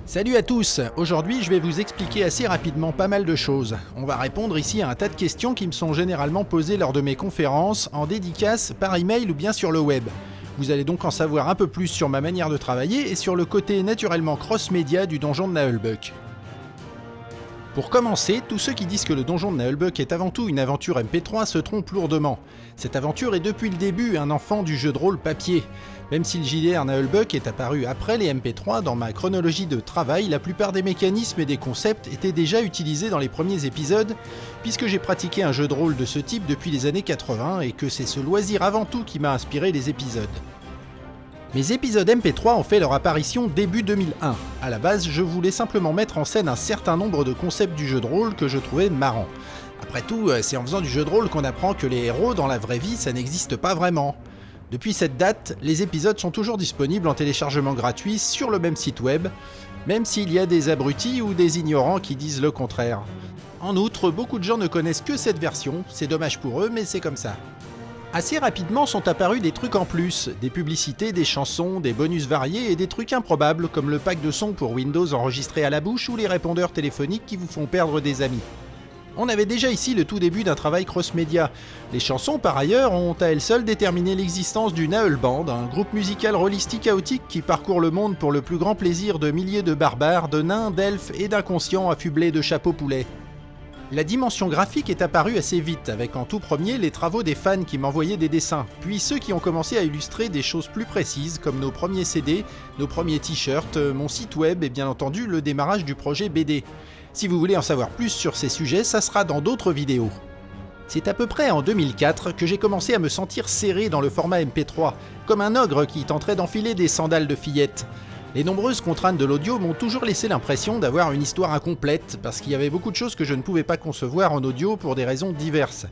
Salut à tous. Aujourd'hui je vais vous expliquer assez rapidement pas mal de choses. On va répondre ici à un tas de questions qui me sont généralement posées lors de mes conférences, en dédicace, par email ou bien sur le web. Vous allez donc en savoir un peu plus sur ma manière de travailler et sur le côté naturellement cross-média du donjon de Naheulbeuk. Pour commencer, tous ceux qui disent que le donjon de Naheulbeuk est avant tout une aventure MP3 se trompent lourdement. Cette aventure est depuis le début un enfant du jeu de rôle papier. Même si le JDR Naheulbeuk est apparu après les MP3, dans ma chronologie de travail, la plupart des mécanismes et des concepts étaient déjà utilisés dans les premiers épisodes, puisque j'ai pratiqué un jeu de rôle de ce type depuis les années 80 et que c'est ce loisir avant tout qui m'a inspiré les épisodes. Mes épisodes MP3 ont fait leur apparition début 2001. À la base, je voulais simplement mettre en scène un certain nombre de concepts du jeu de rôle que je trouvais marrants. Après tout, c'est en faisant du jeu de rôle qu'on apprend que les héros dans la vraie vie, ça n'existe pas vraiment. Depuis cette date, les épisodes sont toujours disponibles en téléchargement gratuit sur le même site web, même s'il y a des abrutis ou des ignorants qui disent le contraire. En outre, beaucoup de gens ne connaissent que cette version, c'est dommage pour eux, mais c'est comme ça. Assez rapidement sont apparus des trucs en plus, des publicités, des chansons, des bonus variés et des trucs improbables comme le pack de son pour Windows enregistré à la bouche ou les répondeurs téléphoniques qui vous font perdre des amis. On avait déjà ici le tout début d'un travail cross-média. Les chansons, par ailleurs, ont à elles seules déterminé l'existence du Naheul Band, un groupe musical rôlistique chaotique qui parcourt le monde pour le plus grand plaisir de milliers de barbares, de nains, d'elfes et d'inconscients affublés de chapeaux poulets. La dimension graphique est apparue assez vite, avec en tout premier les travaux des fans qui m'envoyaient des dessins, puis ceux qui ont commencé à illustrer des choses plus précises, comme nos premiers CD, nos premiers t-shirts, mon site web et bien entendu le démarrage du projet BD. Si vous voulez en savoir plus sur ces sujets, ça sera dans d'autres vidéos. C'est à peu près en 2004 que j'ai commencé à me sentir serré dans le format MP3, comme un ogre qui tenterait d'enfiler des sandales de fillette. Les nombreuses contraintes de l'audio m'ont toujours laissé l'impression d'avoir une histoire incomplète, parce qu'il y avait beaucoup de choses que je ne pouvais pas concevoir en audio pour des raisons diverses.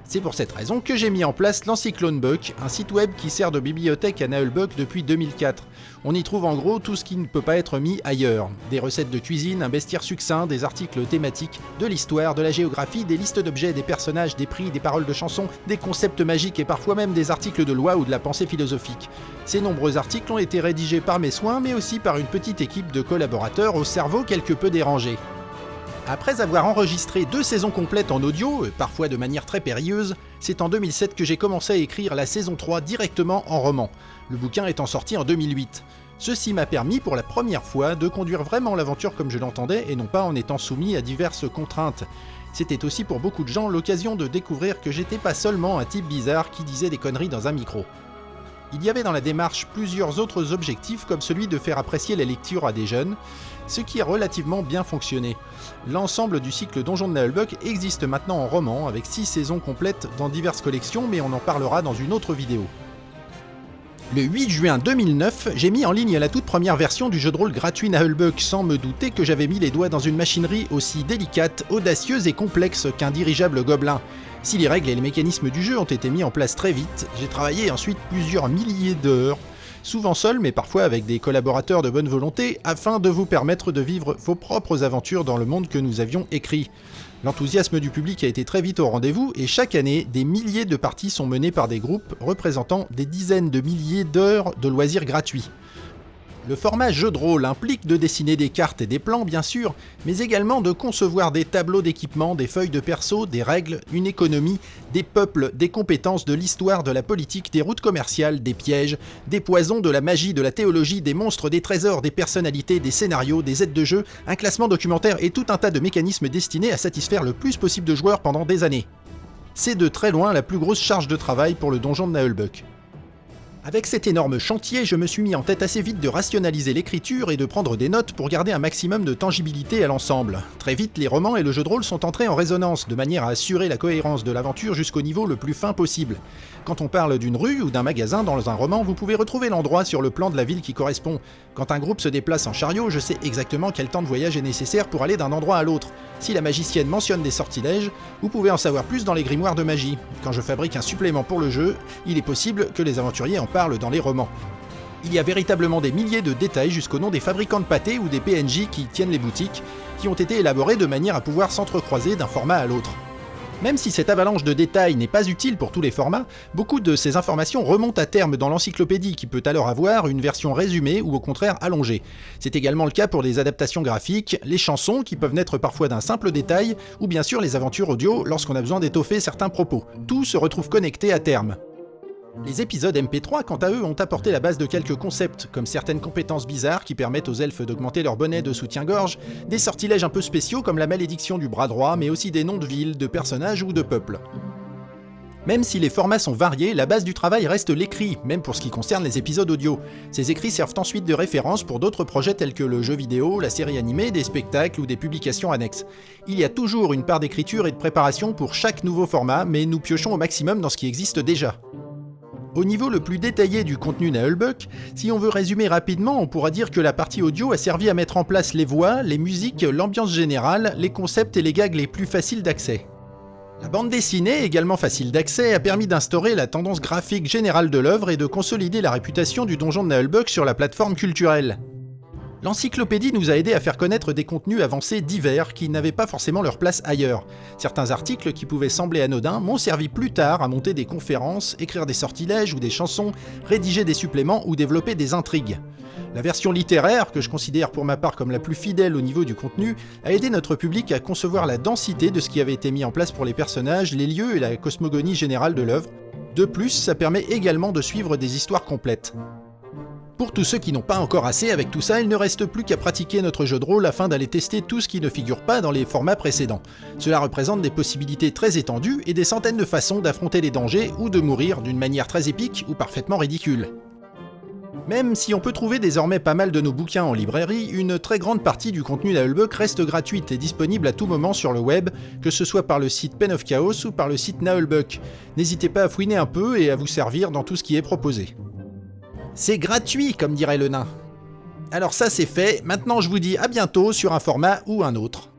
C'est pour cette raison que j'ai mis en place l'Encyclonebuck, un site web qui sert de bibliothèque à Naheulbeuk depuis 2004. On y trouve en gros tout ce qui ne peut pas être mis ailleurs. Des recettes de cuisine, un bestiaire succinct, des articles thématiques, de l'histoire, de la géographie, des listes d'objets, des personnages, des prix, des paroles de chansons, des concepts magiques et parfois même des articles de loi ou de la pensée philosophique. Ces nombreux articles ont été rédigés par mes soins mais aussi par une petite équipe de collaborateurs au cerveau quelque peu dérangé. Après avoir enregistré 2 saisons complètes en audio, parfois de manière très périlleuse, c'est en 2007 que j'ai commencé à écrire la saison 3 directement en roman, le bouquin étant sorti en 2008. Ceci m'a permis pour la première fois de conduire vraiment l'aventure comme je l'entendais et non pas en étant soumis à diverses contraintes. C'était aussi pour beaucoup de gens l'occasion de découvrir que j'étais pas seulement un type bizarre qui disait des conneries dans un micro. Il y avait dans la démarche plusieurs autres objectifs comme celui de faire apprécier la lecture à des jeunes, ce qui a relativement bien fonctionné. L'ensemble du cycle Donjon de Naheulbeuk existe maintenant en roman avec 6 saisons complètes dans diverses collections mais on en parlera dans une autre vidéo. Le 8 juin 2009, j'ai mis en ligne la toute première version du jeu de rôle gratuit Naheulbeuk sans me douter que j'avais mis les doigts dans une machinerie aussi délicate, audacieuse et complexe qu'un dirigeable gobelin. Si les règles et les mécanismes du jeu ont été mis en place très vite, j'ai travaillé ensuite plusieurs milliers d'heures, souvent seul mais parfois avec des collaborateurs de bonne volonté, afin de vous permettre de vivre vos propres aventures dans le monde que nous avions écrit. L'enthousiasme du public a été très vite au rendez-vous et chaque année, des milliers de parties sont menées par des groupes représentant des dizaines de milliers d'heures de loisirs gratuits. Le format jeu de rôle implique de dessiner des cartes et des plans bien sûr, mais également de concevoir des tableaux d'équipement, des feuilles de perso, des règles, une économie, des peuples, des compétences, de l'histoire, de la politique, des routes commerciales, des pièges, des poisons, de la magie, de la théologie, des monstres, des trésors, des personnalités, des scénarios, des aides de jeu, un classement documentaire et tout un tas de mécanismes destinés à satisfaire le plus possible de joueurs pendant des années. C'est de très loin la plus grosse charge de travail pour le donjon de Naheulbeuk. Avec cet énorme chantier, je me suis mis en tête assez vite de rationaliser l'écriture et de prendre des notes pour garder un maximum de tangibilité à l'ensemble. Très vite, les romans et le jeu de rôle sont entrés en résonance, de manière à assurer la cohérence de l'aventure jusqu'au niveau le plus fin possible. Quand on parle d'une rue ou d'un magasin dans un roman, vous pouvez retrouver l'endroit sur le plan de la ville qui correspond. Quand un groupe se déplace en chariot, je sais exactement quel temps de voyage est nécessaire pour aller d'un endroit à l'autre. Si la magicienne mentionne des sortilèges, vous pouvez en savoir plus dans les grimoires de magie. Quand je fabrique un supplément pour le jeu, il est possible que les aventuriers en parlent dans les romans. Il y a véritablement des milliers de détails jusqu'au nom des fabricants de pâtés ou des PNJ qui tiennent les boutiques, qui ont été élaborés de manière à pouvoir s'entrecroiser d'un format à l'autre. Même si cette avalanche de détails n'est pas utile pour tous les formats, beaucoup de ces informations remontent à terme dans l'encyclopédie qui peut alors avoir une version résumée ou au contraire allongée. C'est également le cas pour les adaptations graphiques, les chansons qui peuvent naître parfois d'un simple détail, ou bien sûr les aventures audio lorsqu'on a besoin d'étoffer certains propos. Tout se retrouve connecté à terme. Les épisodes MP3, quant à eux, ont apporté la base de quelques concepts, comme certaines compétences bizarres qui permettent aux elfes d'augmenter leur bonnet de soutien-gorge, des sortilèges un peu spéciaux comme la malédiction du bras droit, mais aussi des noms de villes, de personnages ou de peuples. Même si les formats sont variés, la base du travail reste l'écrit, même pour ce qui concerne les épisodes audio. Ces écrits servent ensuite de référence pour d'autres projets tels que le jeu vidéo, la série animée, des spectacles ou des publications annexes. Il y a toujours une part d'écriture et de préparation pour chaque nouveau format, mais nous piochons au maximum dans ce qui existe déjà. Au niveau le plus détaillé du contenu Naheulbeuk, si on veut résumer rapidement, on pourra dire que la partie audio a servi à mettre en place les voix, les musiques, l'ambiance générale, les concepts et les gags les plus faciles d'accès. La bande dessinée, également facile d'accès, a permis d'instaurer la tendance graphique générale de l'œuvre et de consolider la réputation du donjon de Naheulbeuk sur la plateforme culturelle. L'encyclopédie nous a aidé à faire connaître des contenus avancés divers qui n'avaient pas forcément leur place ailleurs. Certains articles qui pouvaient sembler anodins m'ont servi plus tard à monter des conférences, écrire des sortilèges ou des chansons, rédiger des suppléments ou développer des intrigues. La version littéraire, que je considère pour ma part comme la plus fidèle au niveau du contenu, a aidé notre public à concevoir la densité de ce qui avait été mis en place pour les personnages, les lieux et la cosmogonie générale de l'œuvre. De plus, ça permet également de suivre des histoires complètes. Pour tous ceux qui n'ont pas encore assez avec tout ça, il ne reste plus qu'à pratiquer notre jeu de rôle afin d'aller tester tout ce qui ne figure pas dans les formats précédents. Cela représente des possibilités très étendues et des centaines de façons d'affronter les dangers ou de mourir d'une manière très épique ou parfaitement ridicule. Même si on peut trouver désormais pas mal de nos bouquins en librairie, une très grande partie du contenu Naheulbeuk reste gratuite et disponible à tout moment sur le web, que ce soit par le site Pen of Chaos ou par le site Naheulbeuk. N'hésitez pas à fouiner un peu et à vous servir dans tout ce qui est proposé. C'est gratuit, comme dirait le nain. Alors ça c'est fait, maintenant je vous dis à bientôt sur un format ou un autre.